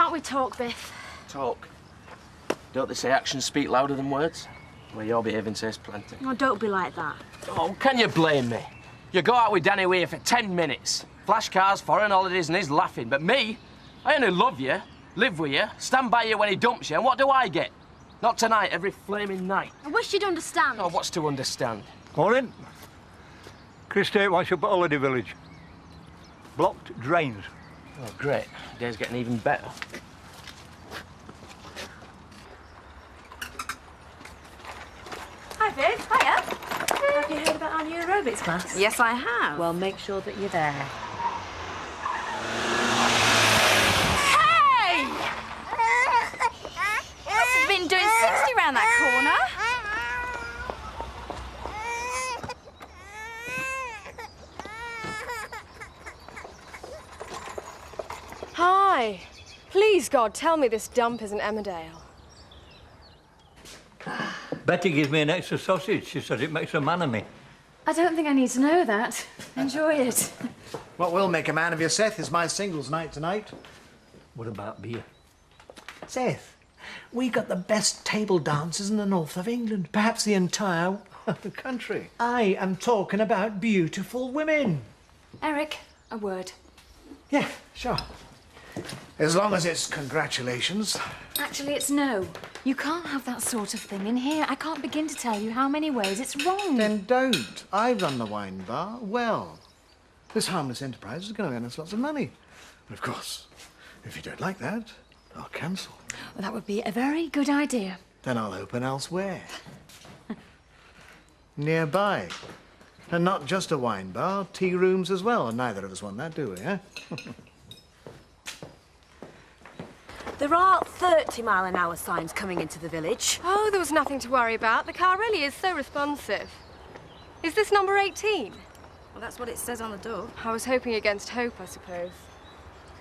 can't we talk, Biff? Talk? Don't they say actions speak louder than words? Well, your behaving says plenty. Oh, don't be like that. Oh, can you blame me? You go out with Danny Weir for 10 minutes. Flash cars, foreign holidays, and he's laughing. But me, I only love you, live with you, stand by you when he dumps you, and what do I get? Not tonight, every flaming night. I wish you'd understand. Oh, what's to understand? Morning. Chris Tate wants you up at Holiday Village. Blocked drains. Oh, great. Day's getting even better. Hi, Viv. Hiya. Have you heard about our new aerobics class? Yes, I have. Well, make sure that you're there. Hey! You must have been doing 60 round that corner. Hi. Please, God, tell me this dump isn't Emmerdale. Betty gives me an extra sausage. She says it makes a man of me. I don't think I need to know that. Enjoy it. What will make a man of you, Seth, is my singles night tonight. What about beer? Seth, we got the best table dancers in the north of England, perhaps the entire country. I am talking about beautiful women. Eric, a word. Yeah, sure. As long as it's congratulations. Actually, it's no. You can't have that sort of thing in here. I can't begin to tell you how many ways it's wrong. Then don't. I run the wine bar well. This harmless enterprise is going to earn us lots of money. But of course, if you don't like that, I'll cancel. Well, that would be a very good idea. Then I'll open elsewhere. Nearby. And not just a wine bar, tea rooms as well. And neither of us want that, do we, eh? There are 30-mile-an-hour signs coming into the village. Oh, there was nothing to worry about. The car really is so responsive. Is this number 18? Well, that's what it says on the door. I was hoping against hope, I suppose.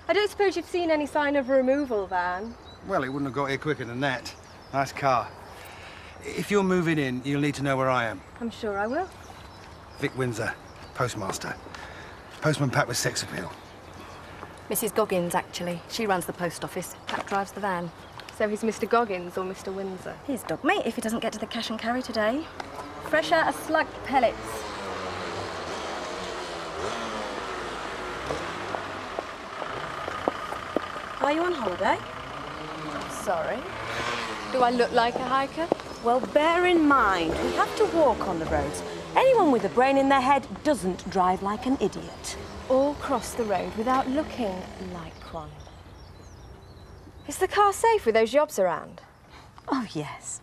I don't suppose you've seen any sign of a removal van? Well, it wouldn't have got here quicker than that. Nice car. If you're moving in, you'll need to know where I am. I'm sure I will. Vic Windsor, postmaster. Postman Pat with sex appeal. Mrs. Goggins, actually. She runs the post office. Pat drives the van. So he's Mr. Goggins or Mr. Windsor? He's dog meat if he doesn't get to the cash and carry today. Fresh out of slugged pellets. Are you on holiday? Sorry. Do I look like a hiker? Well, bear in mind, we have to walk on the roads. Anyone with a brain in their head doesn't drive like an idiot. All cross the road without looking like one. Is the car safe with those jobs around? Oh, yes.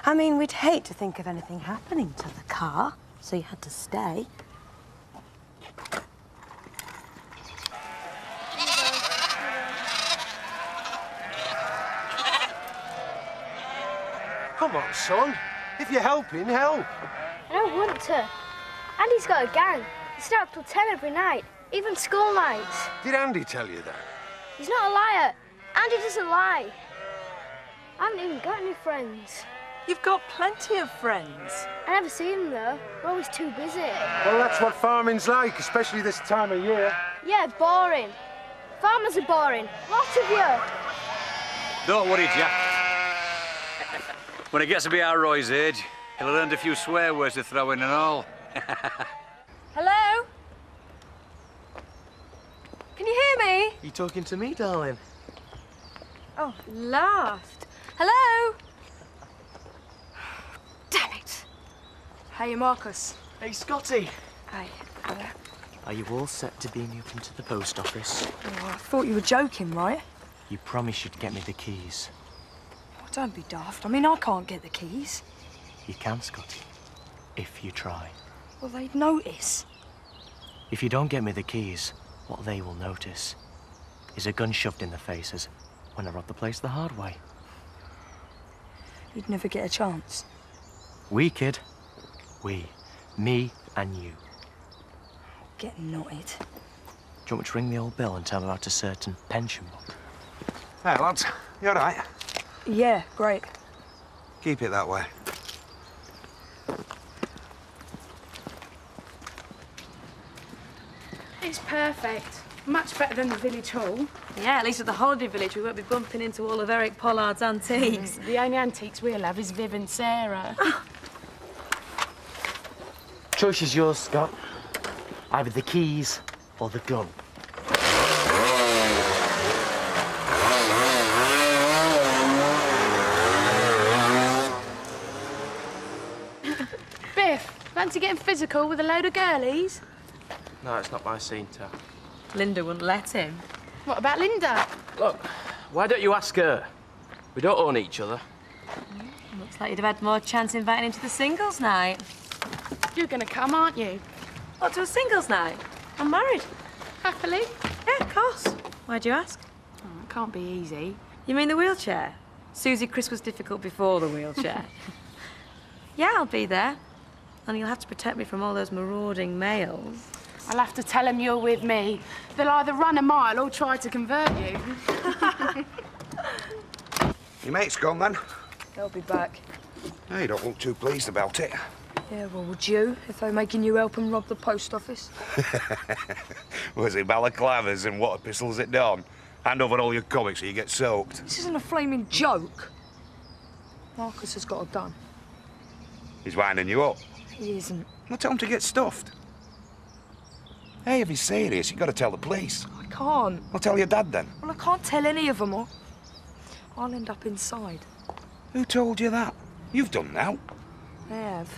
I mean, we'd hate to think of anything happening to the car, so you had to stay. Come on, son. If you're helping, help. I don't want to. Andy's got a gang. They stay up till 10 every night, even school nights. Did Andy tell you that? He's not a liar. Andy doesn't lie. I haven't even got any friends. You've got plenty of friends. I never see them, though. We're always too busy. Well, that's what farming's like, especially this time of year. Yeah, boring. Farmers are boring. Lots of you. Don't worry, Jack. When he gets to be our Roy's age, he'll have learned a few swear words to throw in and all. Hello? Can you hear me? You talking to me, darling? Oh, laughed. Hello? Damn it. Hey, Marcus. Hey, Scotty. Hey. Are you all set to beam me up into the post office? Oh, I thought you were joking, right? You promised you'd get me the keys. Oh, don't be daft. I mean, I can't get the keys. You can, Scotty, if you try. Well, they'd notice. If you don't get me the keys, what they will notice is a gun shoved in their faces when I robbed the place the hard way. You'd never get a chance. We, kid. We. Me and you. Get knotted. Do you want me to ring the old bell and tell them about a certain pension book? Hey, lads. You all right? Yeah, great. Keep it that way. It's perfect. Much better than the village hall. Yeah, at least at the holiday village we won't be bumping into all of Eric Pollard's antiques. The only antiques we'll have is Viv and Sarah. Choice is yours, Scott. Either the keys or the gun. Biff, fancy getting physical with a load of girlies? No, it's not my scene, Tal. Linda wouldn't let him. What about Linda? Look, why don't you ask her? We don't own each other. Looks like you'd have had more chance inviting him to the singles night. You're gonna come, aren't you? What, to a singles night? I'm married. Happily? Yeah, of course. Why'd you ask? Oh, it can't be easy. You mean the wheelchair? Susie Chris was difficult before the wheelchair. Yeah, I'll be there. And you'll have to protect me from all those marauding males. I'll have to tell them you're with me. They'll either run a mile or try to convert you. Your mate's gone, then? They'll be back. No, you don't look too pleased about it. Yeah, well, would you, if they're making you help them rob the post office? Was it balaclavas and water pistols at dawn? Hand over all your comics or you get soaked. This isn't a flaming joke. Marcus has got a gun. He's winding you up. He isn't. Well, tell him to get stuffed. Hey, if he's serious, you've got to tell the police. I can't. I'll tell your dad, then. Well, I can't tell any of them, or I'll end up inside. Who told you that? You've done now. I have.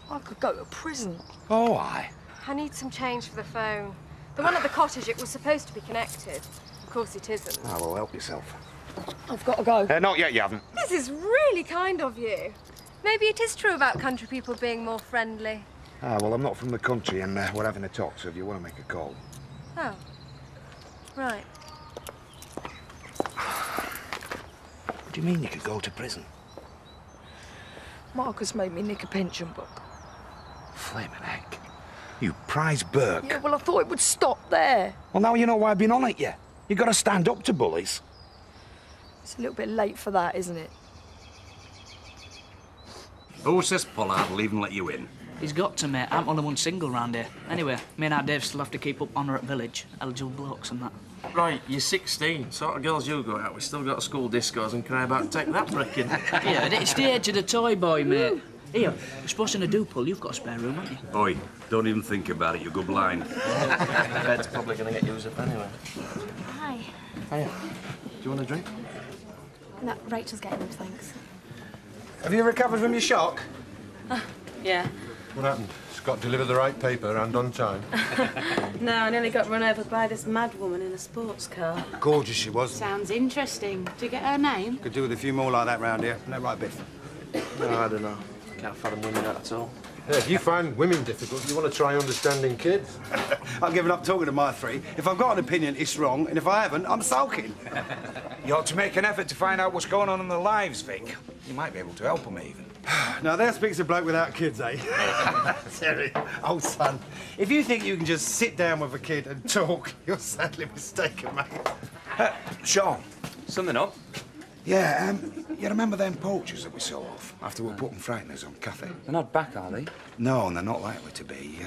I could go to prison. Oh, aye. I need some change for the phone. The one at the cottage, it was supposed to be connected. Of course it isn't. Oh, well, help yourself. I've got to go. Not yet, you haven't. This is really kind of you. Maybe it is true about country people being more friendly. Ah, well, I'm not from the country and we're having a talk, so if you want to make a call. Oh. Right. What do you mean you could go to prison? Marcus made me nick a pension book. Flaming heck. You prize Burke. Yeah, well, I thought it would stop there. Well, now you know why I've been on it, yeah? You've got to stand up to bullies. It's a little bit late for that, isn't it? Who says Pollard will even let you in? He's got to, mate. I'm only one single round here. Anyway, me and our Dave still have to keep up honour at village. Eligible blokes and that. Right, you're 16. Sort of girls you go out with. Still got school discos and cry about take that bricking. Yeah, it's the age of the toy boy, mate. Here, you're supposed to do pull. You've got a spare room, haven't you? Oi, don't even think about it. You'll go blind. Bed's probably going to get used up anyway. Hi. Hiya. Do you want a drink? No, Rachel's getting them, thanks. Have you recovered from your shock? Yeah. What happened? Scott delivered the right paper and on time? No, I nearly got run over by this mad woman in a sports car. Gorgeous she was. Sounds interesting. Do you get her name? Could do with a few more like that round here. No, right, Biff? No, I don't know. Can't fathom women at all. Yeah, if you find women difficult, you want to try understanding kids? I've given up talking to my three. If I've got an opinion, it's wrong, and if I haven't, I'm sulking. You ought to make an effort to find out what's going on in their lives, Vic. You might be able to help them, even. Now, there speaks a bloke without kids, eh? Terry, old son, if you think you can just sit down with a kid and talk, you're sadly mistaken, mate. Sean. Something up? Yeah, you remember them poachers that we saw off after we were putting frighteners on Cathay? They're not back, are they? No, and they're not likely to be.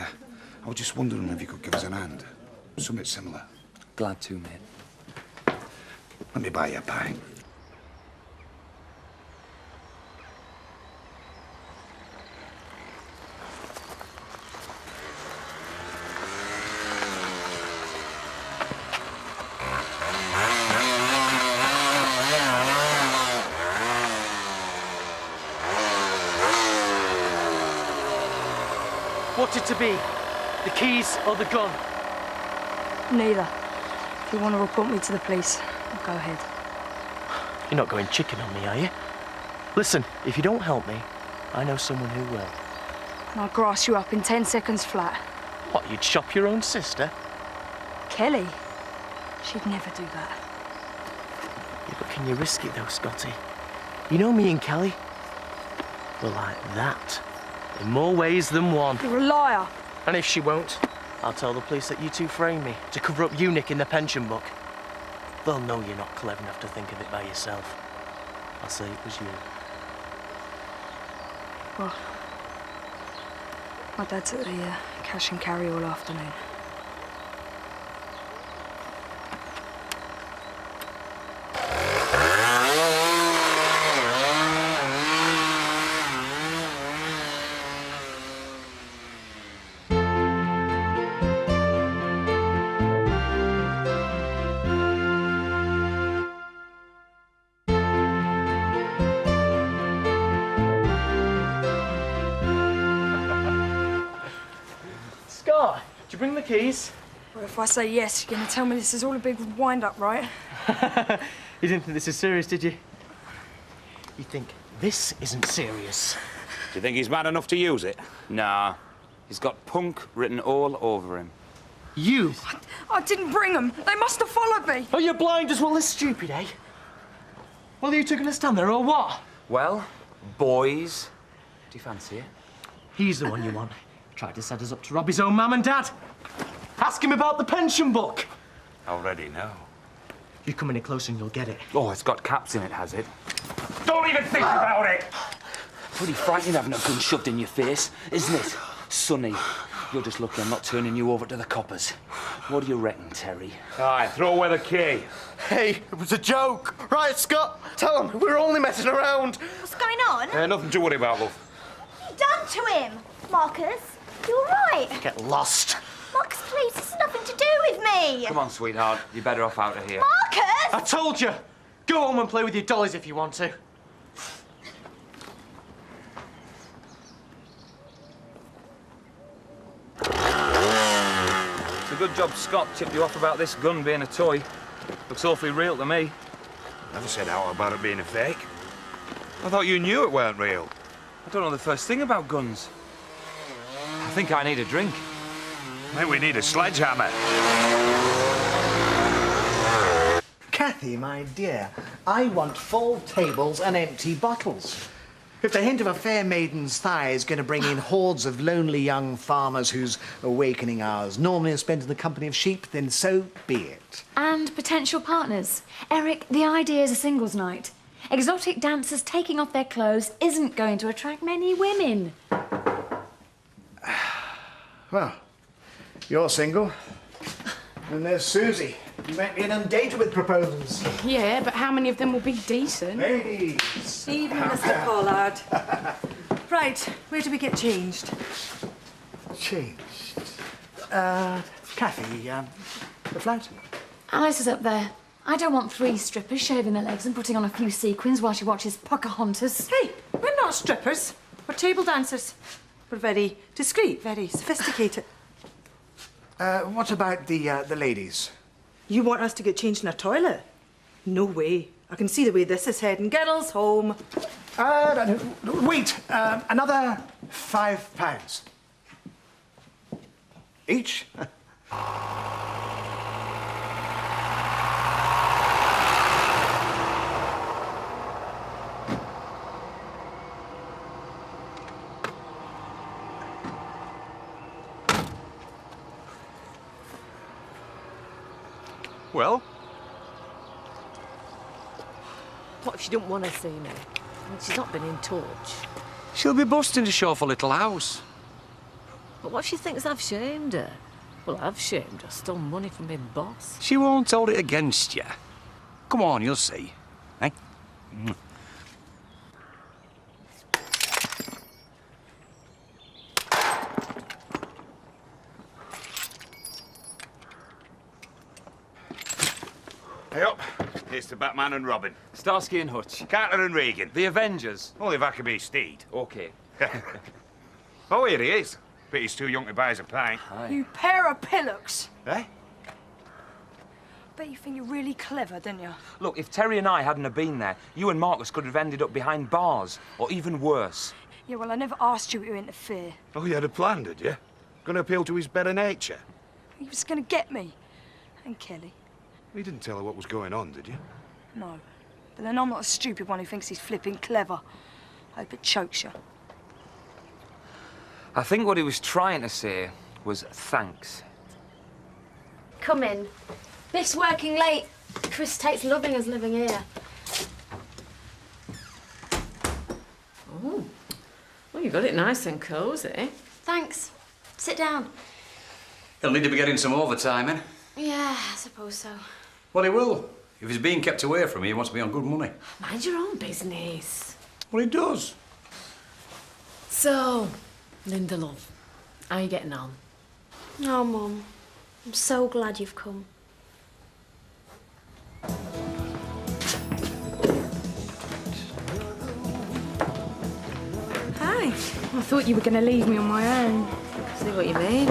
I was just wondering if you could give us an hand. Something similar. Glad to, mate. Let me buy you a pint. What's it to be? The keys or the gun? Neither. If you want to report me to the police, go ahead. You're not going chicken on me, are you? Listen, if you don't help me, I know someone who will. And I'll grass you up in 10 seconds flat. What, you'd shop your own sister? Kelly? She'd never do that. Yeah, but can you risk it, though, Scotty? You know me and Kelly? We're like that. In more ways than one. You're a liar. And if she won't, I'll tell the police that you two framed me to cover up you nicking the pension book. They'll know you're not clever enough to think of it by yourself. I'll say it was you. Well, my dad's at the cash and carry all afternoon. Did you bring the keys? Well, if I say yes, you're going to tell me this is all a big wind-up, right? You didn't think this is serious, did you? You think this isn't serious? Do you think he's mad enough to use it? Nah. He's got punk written all over him. You? I didn't bring them. They must have followed me. Oh, you're blind as well as stupid, eh? Well, are you two going to stand there or what? Well, boys, do you fancy it? He's the one you want. Tried to set us up to rob his own mum and dad. Ask him about the pension book. I already know. You come any closer and you'll get it. Oh, it's got caps in it, has it? Don't even think about it! Pretty frightening having a gun shoved in your face, isn't it? Sonny, you're just lucky I'm not turning you over to the coppers. What do you reckon, Terry? Aye, throw away the key. Hey, it was a joke. Right, Scott? Tell him we're only messing around. What's going on? Nothing to worry about, love. What have you done to him? Marcus, you all right? Get lost. Marcus, please, this has nothing to do with me. Come on, sweetheart. You're better off out of here. Marcus! I told you. Go home and play with your dollies if you want to. It's a good job Scott tipped you off about this gun being a toy. Looks awfully real to me. Never said out about it being a fake. I thought you knew it weren't real. I don't know the first thing about guns. I think I need a drink. Maybe we need a sledgehammer. Kathy, my dear, I want full tables and empty bottles. If the hint of a fair maiden's thigh is going to bring in hordes of lonely young farmers whose awakening hours normally are spent in the company of sheep, then so be it. And potential partners. Eric, the idea is a singles night. Exotic dancers taking off their clothes isn't going to attract many women. Well, you're single. And there's Susie. You might be inundated with proposals. Yeah, but how many of them will be decent? Ladies. Evening, Mr. Pollard. Right, where do we get changed? Changed. Kathy, the flat? Alice is up there. I don't want 3 strippers shaving their legs and putting on a few sequins while she watches Pocahontas. Hey, we're not strippers. We're table dancers. We're very discreet, very sophisticated. What about the ladies? You want us to get changed in a toilet? No way. I can see the way this is heading. Girls, home. Wait, another £5. Each? Well? What if she don't want to see me? She's not been in touch. She'll be busting to show off her little house. But what if she thinks I've shamed her? Well, I've shamed her. Stole money from my boss. She won't hold it against you. Come on, you'll see. Eh? Hey up. It's the Batman and Robin. Starsky and Hutch. Carter and Regan. The Avengers. Only if I can be Steed. Okay. Oh, here he is. But he's too young to buy us a pint. You pair of pillocks. Eh? Bet you think you're really clever, don't you? Look, if Terry and I hadn't have been there, you and Marcus could have ended up behind bars, or even worse. Yeah, well, I never asked you to interfere. Oh, you had a plan, did you? Gonna appeal to his better nature? He was going to get me. And Kelly. You didn't tell her what was going on, did you? No. But then I'm not a stupid one who thinks he's flipping clever. I hope it chokes you. I think what he was trying to say was thanks. Come in. Biff's working late. Chris Tate's loving us living here. Oh. Well, you got it nice and cosy. Thanks. Sit down. He'll need to be getting some overtime, eh? Yeah, I suppose so. Well, he will. If he's being kept away from you, he wants to be on good money. Mind your own business. Well, he does. So, Linda, love, how are you getting on? Oh, Mum. I'm so glad you've come. Hi. I thought you were going to leave me on my own. See what you mean?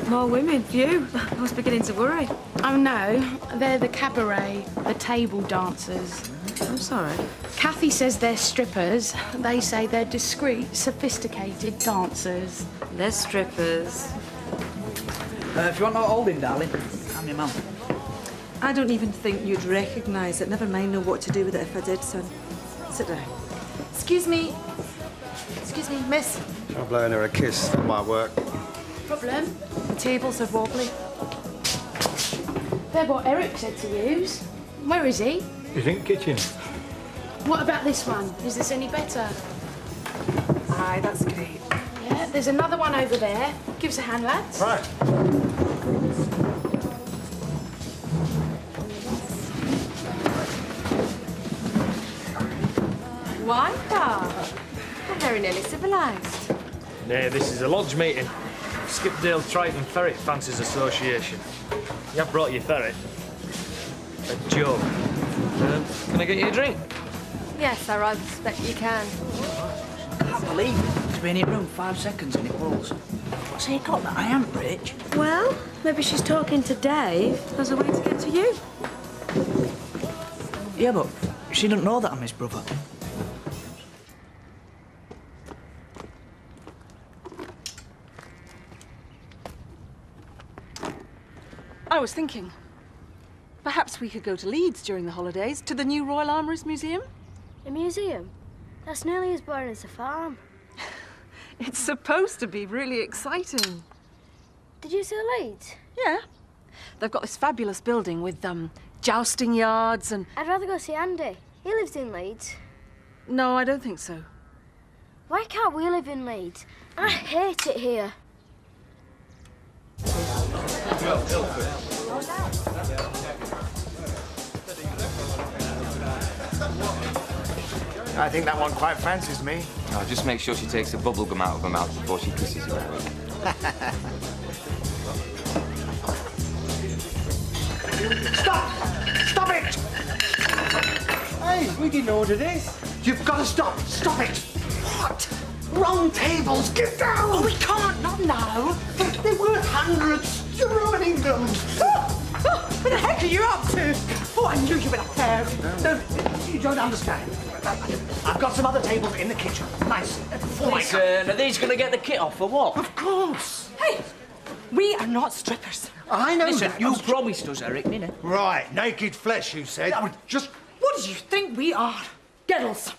More women, phew. I was beginning to worry. Oh no, they're the cabaret, the table dancers. I'm sorry. Kathy says they're strippers. They say they're discreet, sophisticated dancers. They're strippers. If you want no holding, darling, I'm your mum. I don't even think you'd recognise it. Never mind know what to do with it if I did, son. Sit down. Excuse me. Excuse me, miss. Try blowing her a kiss. That might work. Problem? The tables are wobbly. They're what Eric said to use. Where is he? He's in the kitchen. What about this one? Is this any better? Aye, that's great. Yeah, there's another one over there. Give us a hand, lads. Right. Wine bar. They're very nearly civilised. Nay, this is a lodge meeting. Skipdale Triton Ferret Fanciers Association. You have brought your ferret. A joke. Can I get you a drink? Yes, I rather suspect you can. I can't believe it. It's been in room 5 seconds and it rolls. What's he got that I am rich? Well, maybe she's talking to Dave as a way to get to you. Yeah, but she doesn't know that I'm his brother. I was thinking, perhaps we could go to Leeds during the holidays, to the new Royal Armouries Museum. A museum? That's nearly as boring as a farm. It's supposed to be really exciting. Did you see Leeds? Yeah. They've got this fabulous building with, jousting yards and... I'd rather go see Andy. He lives in Leeds. No, I don't think so. Why can't we live in Leeds? I hate it here. I think that one quite fancies me. Oh, just make sure she takes the bubble gum out of her mouth before she kisses you. Stop! Stop it! Hey, we didn't order this. You've got to stop! Stop it! What? Wrong tables! Get down! Oh, we can't, not now. They're worth hundreds. You're ruining them. What the heck are you up to? Oh, I knew you were up there. No, you don't understand. I've got some other tables in the kitchen. Nice. Listen, are these going to get the kit off or what? Of course. Hey, we are not strippers. I know Listen, that. you promised us, Eric, didn't you? Right, naked flesh, you said. Just... What do you think we are? Girls.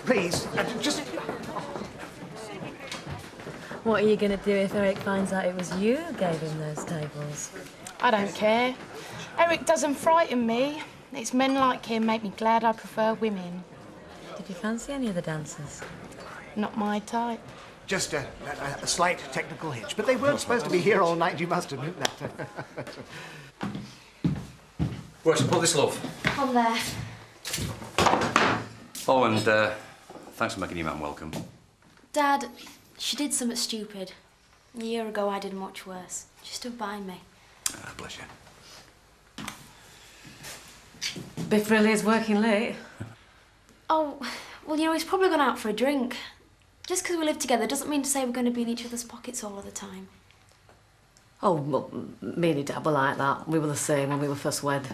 Please, just... What are you going to do if Eric finds out it was you who gave him those tables? I don't care. Eric doesn't frighten me. It's men like him make me glad I prefer women. Did you fancy any of the dancers? Not my type. Just a slight technical hitch. But they weren't supposed to be here all night, you must admit that. Right, so put this, love. On there. Oh, and thanks for making your man welcome. Dad, she did something stupid. A year ago, I did much worse. She stood by me. Bless you. Biff really is working late. Oh, well, you know, he's probably gone out for a drink. Just because we live together doesn't mean to say we're going to be in each other's pockets all of the time. Oh, well, me and your dad were like that. We were the same when we were first wed.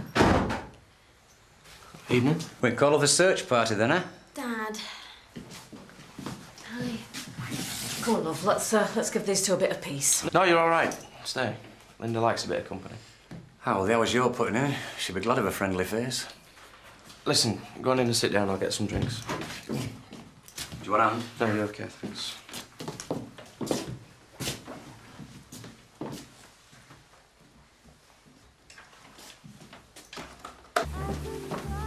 Evening. We call it the search party then, eh? Dad. Hi. Come on, love, let's give these two a bit of peace. No, you're all right. Stay. Linda likes a bit of company. How, well, the hours you're putting in, she'll be glad of a friendly face. Listen, go on in and sit down. I'll get some drinks. Do you want a hand? No, you're okay, thanks.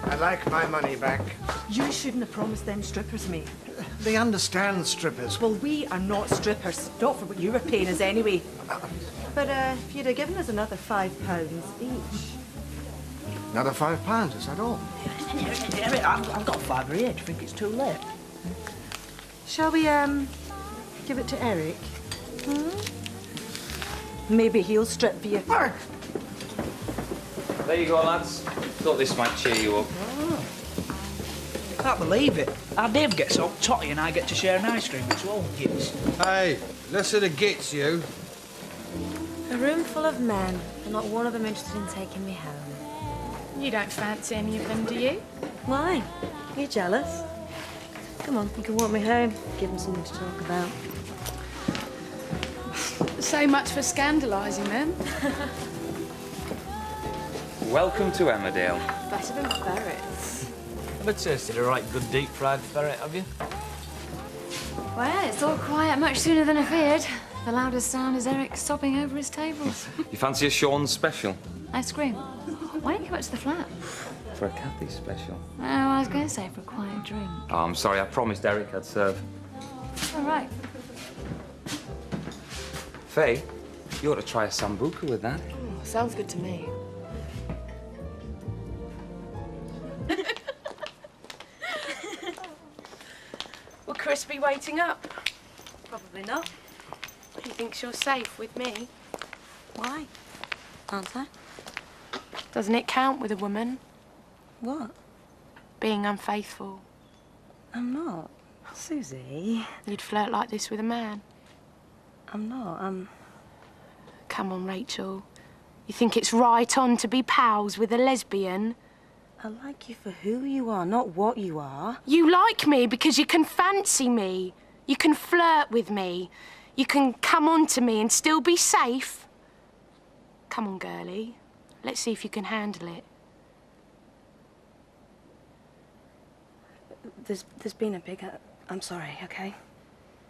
I'd like my money back. You shouldn't have promised them strippers, mate. They understand strippers. Well, we are not strippers. Not for what you were paying us anyway. But if you'd have given us another £5 each. Another £5, is that all? Eric, I've got 5 here. Do you think it's too late? Shall we, give it to Eric? Maybe he'll strip for you. There you go, lads. Thought this might cheer you up. I can't believe it. Our Dave gets all totty and I get to share an ice cream. It's all gifts. Hey, less of the gits, you. A room full of men, and not one of them interested in taking me home. You don't fancy any of them, do you? Why? You're jealous? Come on, you can walk me home. Give them something to talk about. So much for scandalising them. Welcome to Emmerdale. Better than ferrets. Ever tasted a right good deep-fried ferret, have you? Well, it's all quiet much sooner than I feared. The loudest sound is Eric sobbing over his tables. You fancy a Sean's special? Ice cream. Why don't you come up to the flat? For a Kathy special. Oh, I was going to say for a quiet drink. Oh, I'm sorry, I promised Eric I'd serve. All right. Faye, you ought to try a sambuca with that. Oh, sounds good to me. Will Chris be waiting up? Probably not. He thinks you're safe with me. Why? Aren't I? Doesn't it count with a woman? What? Being unfaithful. I'm not. Susie. You'd flirt like this with a man. I'm not. Come on, Rachel. You think it's right on to be pals with a lesbian? I like you for who you are, not what you are. You like me because you can fancy me. You can flirt with me. You can come on to me and still be safe. Come on, girlie. Let's see if you can handle it. There's been a big... I'm sorry, OK?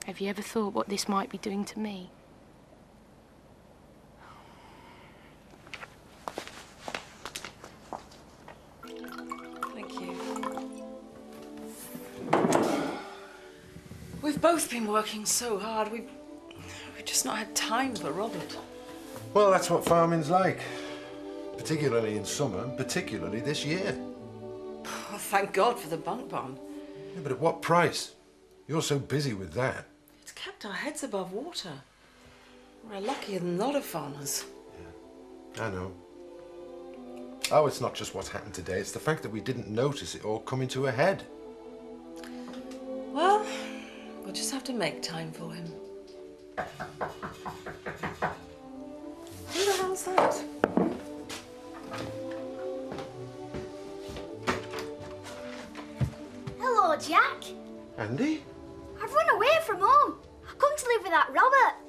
Have you ever thought what this might be doing to me? Thank you. We've both been working so hard. We've just not had time for Robert. Well, that's what farming's like. Particularly in summer, and particularly this year. Oh, thank God for the bunk barn. Yeah, but at what price? You're so busy with that. It's kept our heads above water. We're luckier than a lot of farmers. I know. Oh, it's not just what's happened today. It's the fact that we didn't notice it all coming to a head. Well, we'll just have to make time for him. Who the hell's that? Hello, Jack. Andy? I've run away from home. I've come to live with that Robert.